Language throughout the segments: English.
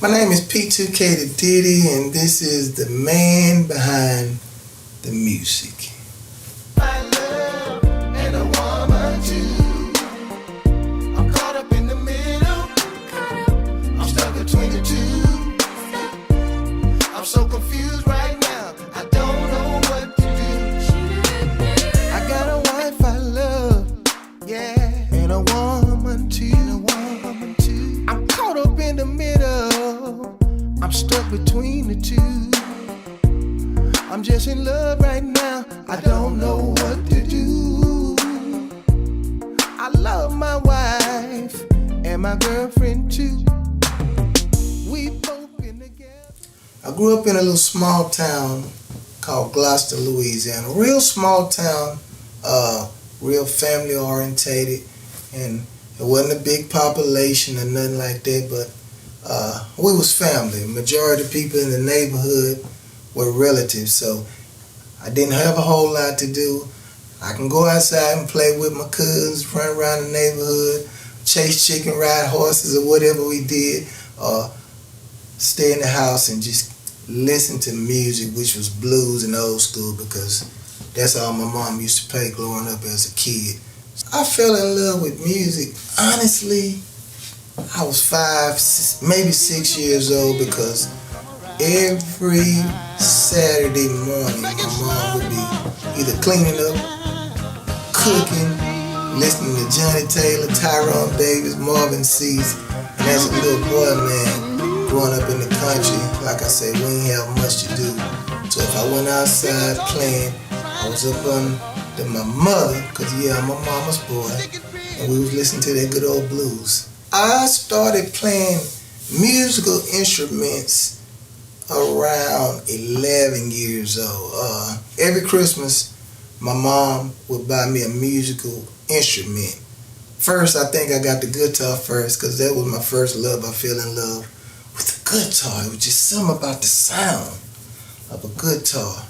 My name is P2k the Diddy, and this is the man behind the music. My love and a woman too. I'm caught up in the middle. I'm stuck between the two. I'm so confused right now. I don't know what to do. I got a wife I love, yeah, and a woman too. I'm caught up in the middle. I'm stuck between the two. I'm just in love right now. I don't know what to do. I love my wife and my girlfriend too. We both been together. I grew up in a little small town called Gloucester, Louisiana. Real small town, real family orientated, and it wasn't a big population or nothing like that, but we was family. The majority of people in the neighborhood were relatives, so I didn't have a whole lot to do. I can go outside and play with my cousins, run around the neighborhood, chase chicken, ride horses, or whatever we did, or stay in the house and just listen to music, which was blues and old school, because that's all my mom used to play growing up as a kid. I fell in love with music, honestly, I was 5, maybe 6 years old, because every Saturday morning my mom would be either cleaning up, cooking, listening to Johnny Taylor, Tyrone Davis, Marvin Cease. And as a little boy, man, growing up in the country, like I said, we didn't have much to do. So if I went outside playing, I was up under my mother, because yeah, I'm a mama's boy, and we was listening to that good old blues. I started playing musical instruments around 11 years old. Every Christmas, my mom would buy me a musical instrument. First, I think I got the guitar first, because that was my first love. I fell in love with the guitar. It was just something about the sound of a guitar.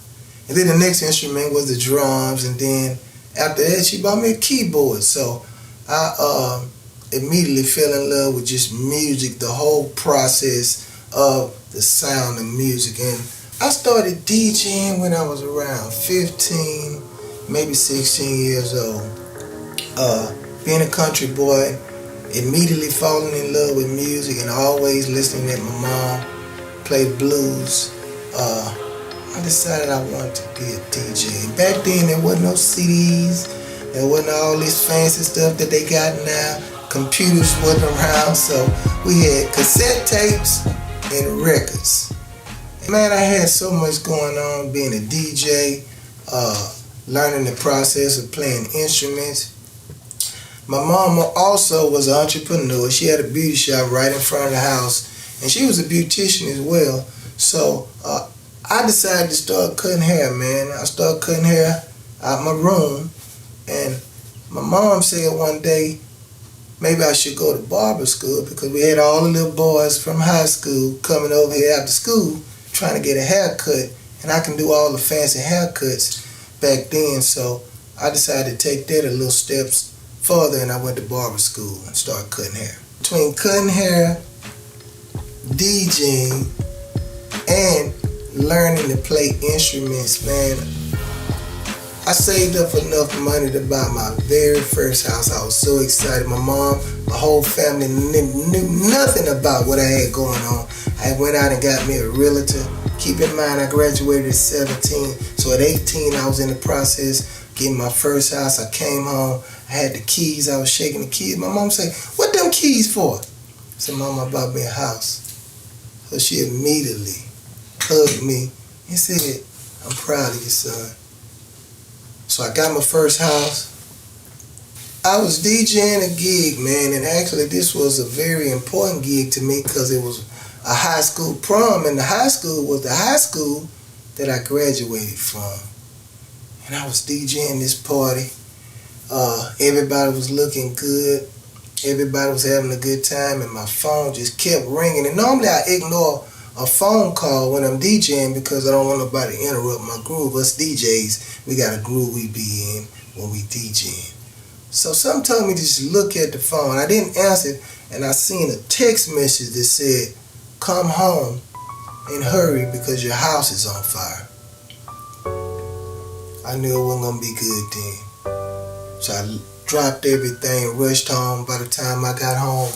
And then the next instrument was the drums, and then after that, she bought me a keyboard. So I immediately fell in love with just music, the whole process of the sound of music. And I started DJing when I was around 15, maybe 16 years old. Being a country boy, immediately falling in love with music and always listening to my mom play blues, I decided I wanted to be a DJ. And back then there wasn't no CDs, there wasn't all this fancy stuff that they got now. Computers wasn't around, so we had cassette tapes and records. Man, I had so much going on being a DJ, learning the process of playing instruments. My mom also was an entrepreneur. She had a beauty shop right in front of the house, and she was a beautician as well. So I decided to start cutting hair, man. I started cutting hair out my room, and my mom said one day, maybe I should go to barber school, because we had all the little boys from high school coming over here after school trying to get a haircut, and I can do all the fancy haircuts back then. So I decided to take that a little steps further, and I went to barber school and started cutting hair. Between cutting hair, DJing, and learning to play instruments, man, I saved up enough money to buy my very first house. I was so excited. My mom, my whole family knew nothing about what I had going on. I went out and got me a realtor. Keep in mind, I graduated at 17. So at 18, I was in the process getting my first house. I came home. I had the keys. I was shaking the keys. My mom said, "What them keys for?" I said, "Mama bought me a house." So she immediately hugged me and said, "I'm proud of you, son." So I got my first house. I was DJing a gig, man, and actually this was a very important gig to me, because it was a high school prom, and the high school was the high school that I graduated from. And I was DJing this party. Everybody was looking good. Everybody was having a good time, and my phone just kept ringing. And normally I ignore a phone call when I'm DJing, because I don't want nobody to interrupt my groove. Us DJs, we got a groove we be in when we DJing. So something told me to just look at the phone. I didn't answer it, and I seen a text message that said, come home and hurry because your house is on fire. I knew it wasn't gonna be good then. So I dropped everything, rushed home. By the time I got home,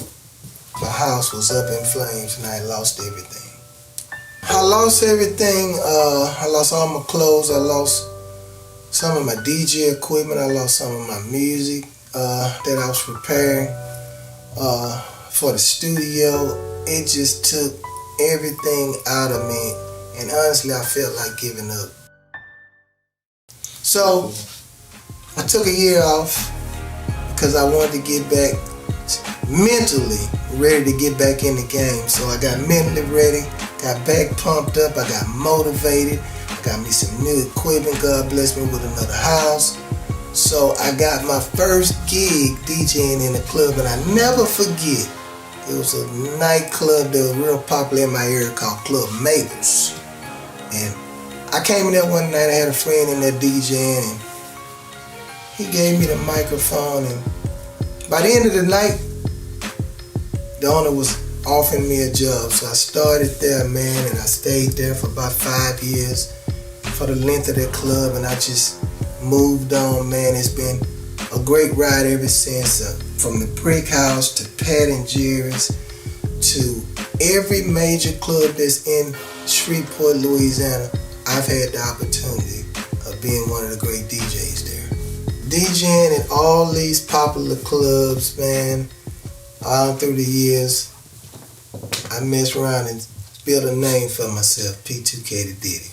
my house was up in flames and I had lost everything. I lost everything. I lost all my clothes. I lost some of my DJ equipment. I lost some of my music that I was preparing for the studio. It just took everything out of me, and honestly I felt like giving up. So I took a year off because I wanted to get back mentally ready to get back in the game. So I got mentally ready, got back pumped up, I got motivated, I got me some new equipment. God blessed me with another house. So I got my first gig DJing in a club, and I never forget. It was a nightclub that was real popular in my area called Club Maples. And I came in there one night, I had a friend in there DJing, and he gave me the microphone, and by the end of the night, the owner was offering me a job. So I started there, man, and I stayed there for about 5 years for the length of that club, and I just moved on, man. It's been a great ride ever since. From the Brick House to Pat and Jerry's to every major club that's in Shreveport, Louisiana, I've had the opportunity of being one of the great DJs there. DJing at all these popular clubs, man, all through the years, I messed around and built a name for myself, P2k dadiddy.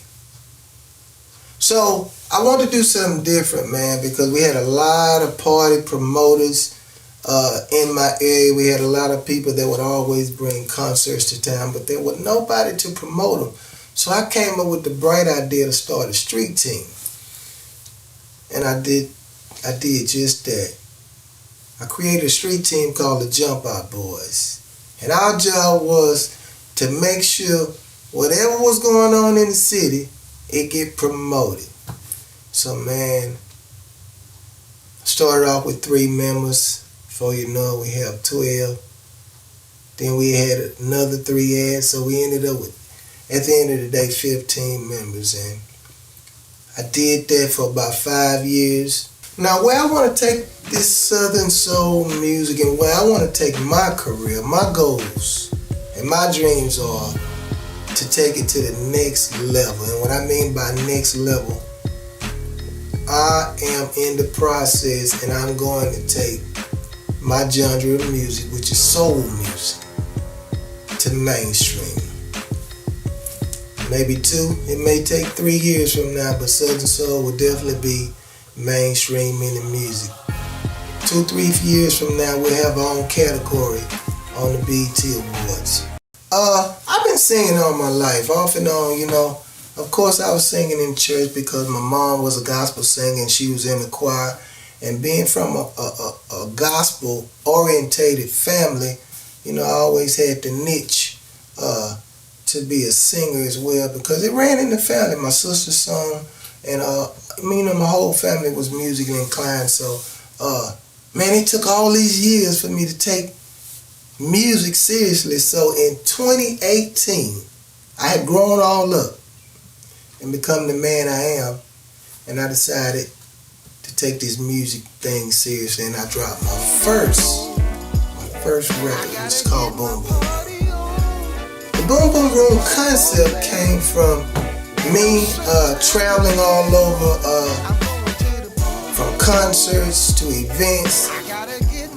So I wanted to do something different, man, because we had a lot of party promoters in my area. We had a lot of people that would always bring concerts to town, but there was nobody to promote them. So I came up with the bright idea to start a street team. And I did just that. I created a street team called the Jump Out Boys. And our job was to make sure whatever was going on in the city, it get promoted. So, man, started off with 3 members. Before you know it, we have 12. Then we had another 3 ads, so we ended up with, at the end of the day, 15 members. And I did that for about 5 years. Now, where I want to take this Southern Soul music and where I want to take my career, my goals, and my dreams are to take it to the next level. And what I mean by next level, I am in the process, and I'm going to take my genre of music, which is soul music, to mainstream. Maybe 2, it may take 3 years from now, but Southern Soul will definitely be mainstream in the music. 2-3 years from now, we'll have our own category on the BET Awards. I've been singing all my life, off and on, you know. Of course, I was singing in church because my mom was a gospel singer and she was in the choir. And being from a gospel-orientated family, you know, I always had the niche to be a singer as well because it ran in the family. My sister sung, and you know, my whole family was musically inclined. So, man, it took all these years for me to take music seriously. So in 2018, I had grown all up and become the man I am, and I decided to take this music thing seriously, and I dropped my first record, which is called Boom Boom Room. The Boom Boom Room concept came from me traveling all over, from concerts to events,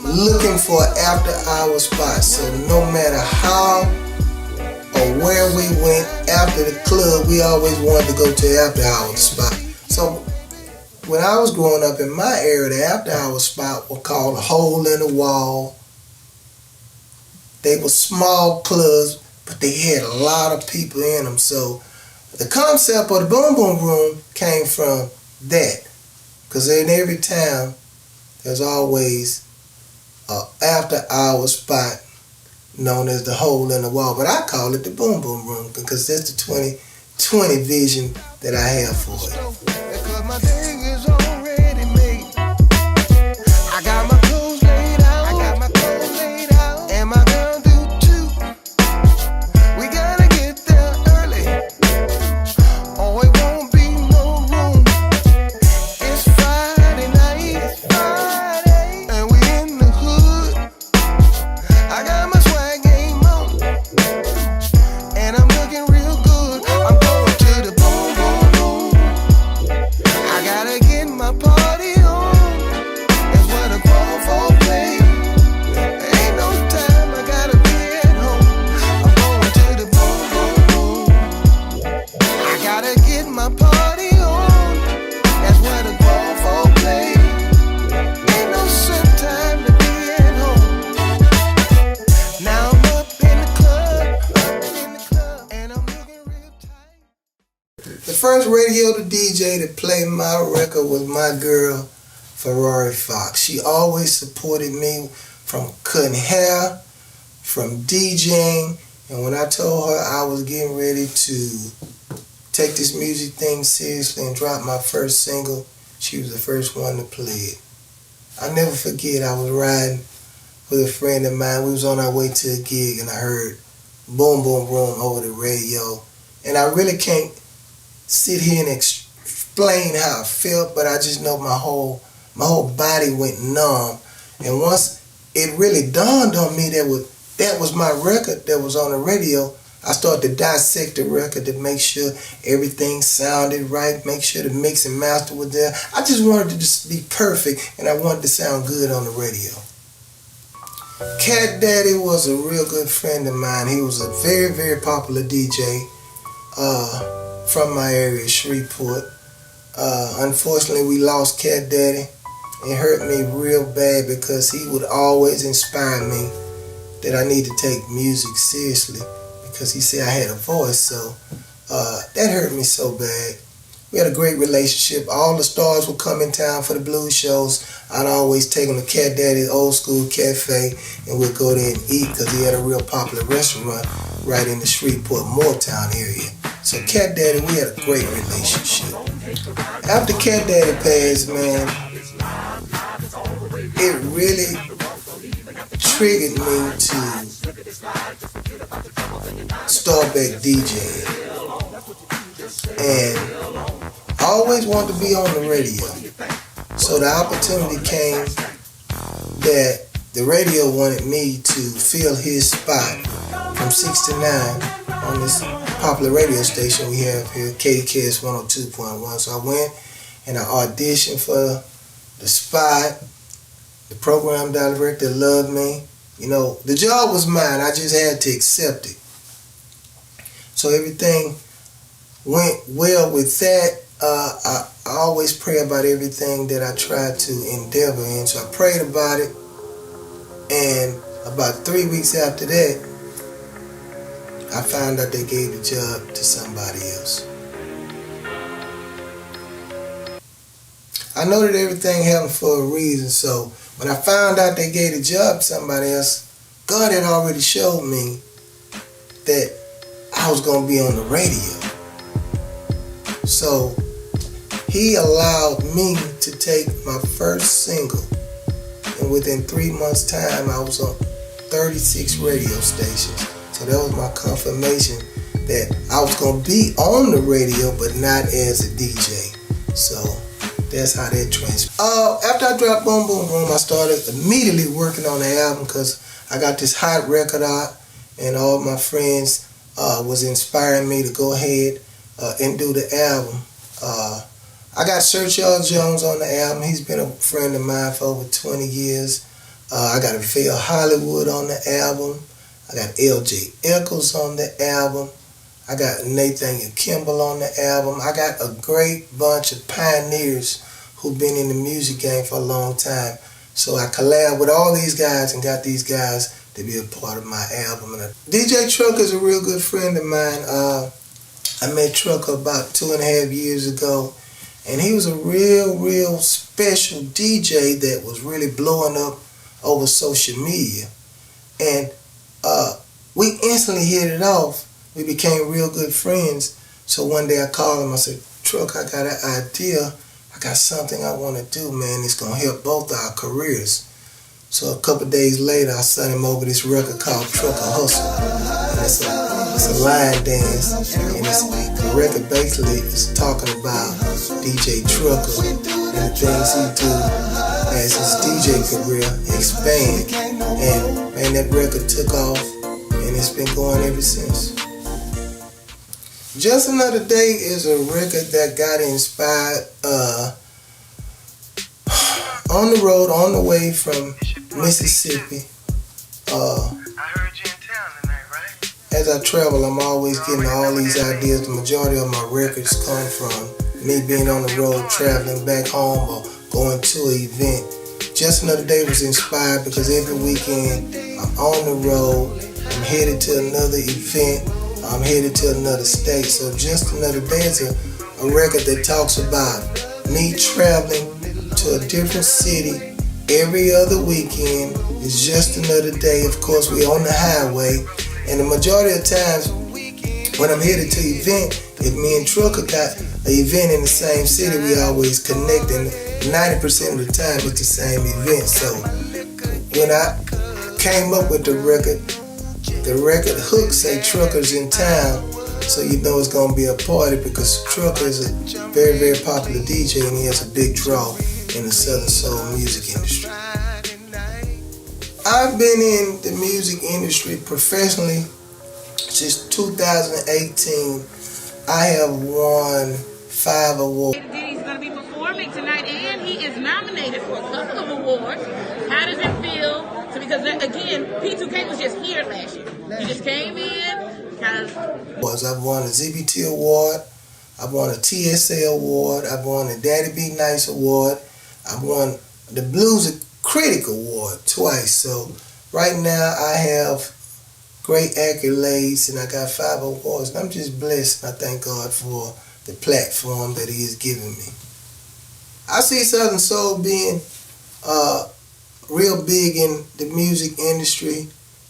looking for an after-hour spot. So no matter how or where we went after the club, we always wanted to go to the after-hour spot. So when I was growing up in my area, the after-hour spot was called a Hole in the Wall. They were small clubs, but they had a lot of people in them. So the concept of the Boom Boom Room came from that. Because in every town, there's always an after-hour spot known as the Hole in the Wall. But I call it the Boom Boom Room because that's the 2020 vision that I have for it. Because my thing is already made. I got my clothes laid out. And my girl do too. We got first radio to DJ to play my record was my girl, Ferrari Fox. She always supported me from cutting hair, from DJing, and when I told her I was getting ready to take this music thing seriously and drop my first single, she was the first one to play it. I never forget, I was riding with a friend of mine. We was on our way to a gig and I heard boom, boom, boom over the radio. And I really can't sit here and explain how I felt, but I just know my whole body went numb. And once it really dawned on me that was my record that was on the radio, I started to dissect the record to make sure everything sounded right, make sure the mix and master was there. I just wanted to just be perfect, and I wanted to sound good on the radio. Cat Daddy was a real good friend of mine. He was a very, very popular DJ from my area, Shreveport. Unfortunately, we lost Cat Daddy. It hurt me real bad because he would always inspire me that I need to take music seriously, because he said I had a voice, so that hurt me so bad. We had a great relationship. All the stars would come in town for the blues shows. I'd always take them to Cat Daddy's old school cafe, and we'd go there and eat because he had a real popular restaurant right in the Shreveport Moortown area. So Cat Daddy, we had a great relationship. After Cat Daddy passed, man, it really triggered me to start back DJing. And I always wanted to be on the radio. So the opportunity came that the radio wanted me to fill his spot from 6 to 9 on this popular radio station we have here, KDKS 102.1. So I went and I auditioned for the spot. The program director loved me. You know, the job was mine. I just had to accept it. So everything went well with that. I always pray about everything that I try to endeavor in. So I prayed about it. And about 3 weeks after that, I found out they gave the job to somebody else. I know that everything happened for a reason, so when I found out they gave the job to somebody else, God had already showed me that I was going to be on the radio. So he allowed me to take my first single, and within 3 months' time, I was on 36 radio stations. So that was my confirmation that I was going to be on the radio, but not as a DJ. So that's how that transpired. After I dropped Boom Boom Room, I started immediately working on the album because I got this hot record out, and all my friends was inspiring me to go ahead and do the album. I got Sir Charles Jones on the album. He's been a friend of mine for over 20 years. I got Phil Hollywood on the album. I got L.J. Eccles on the album. I got Nathaniel Kimball on the album. I got a great bunch of pioneers who've been in the music game for a long time. So I collabed with all these guys and got these guys to be a part of my album. And DJ Trucker is a real good friend of mine. I met Trucker about 2.5 years ago, and he was a real special DJ that was really blowing up over social media. And we instantly hit it off. We became real good friends. So one day I called him. I said, Truck, I got an idea. I got something I want to do, man. It's going to help both our careers. So a couple days later, I sent him over this record called Trucker Hustle. And it's a line dance. And the record basically is talking about DJ Trucker and the things he do as his DJ career expand. And man, that record took off, and it's been going ever since. Just Another Day is a record that got inspired on the road, on the way from Mississippi. I heard you in town tonight, right? As I travel, I'm always getting all these ideas. The majority of my records come from me being on the road, traveling back home, or going to an event. Just Another Day was inspired because every weekend I'm on the road, I'm headed to another event, I'm headed to another state. So Just Another Day is a a record that talks about me traveling to a different city every other weekend. It's just another day. Of course, we're on the highway, and the majority of times when I'm headed to an event, if me and Trucker got an event in the same city, we always connect, and 90% of the time it's the same event. So when I came up with the record hook say Trucker's in town, so you know it's gonna be a party, because Trucker is a very, very popular DJ, and he has a big draw in the Southern Soul music industry. I've been in the music industry professionally since 2018. I have won 5 awards. He's going to be performing tonight, and he is nominated for a couple of awards. How does it feel? Because again, P2k was just here last year. You just came in, kind of. I've won a ZBT award. I've won a TSA award. I've won a Daddy Be Nice award. I've won the Blues Critic Award twice. So right now I have great accolades, and I got 5 awards. And I'm just blessed. I thank God for the platform that He has given me. I see Southern Soul being real big in the music industry,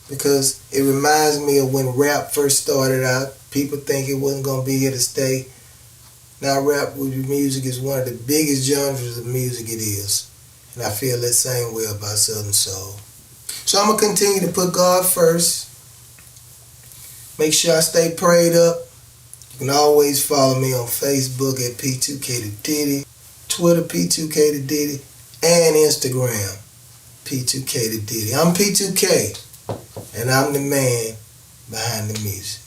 because it reminds me of when rap first started out. People think it wasn't going to be here to stay. Now rap music is one of the biggest genres of music it is. And I feel that same way about Southern Soul. So I'm going to continue to put God first. Make sure I stay prayed up. You can always follow me on Facebook at P2k dadiddy, Twitter P2k dadiddy, and Instagram P2k dadiddy. I'm P2k, and I'm the man behind the music.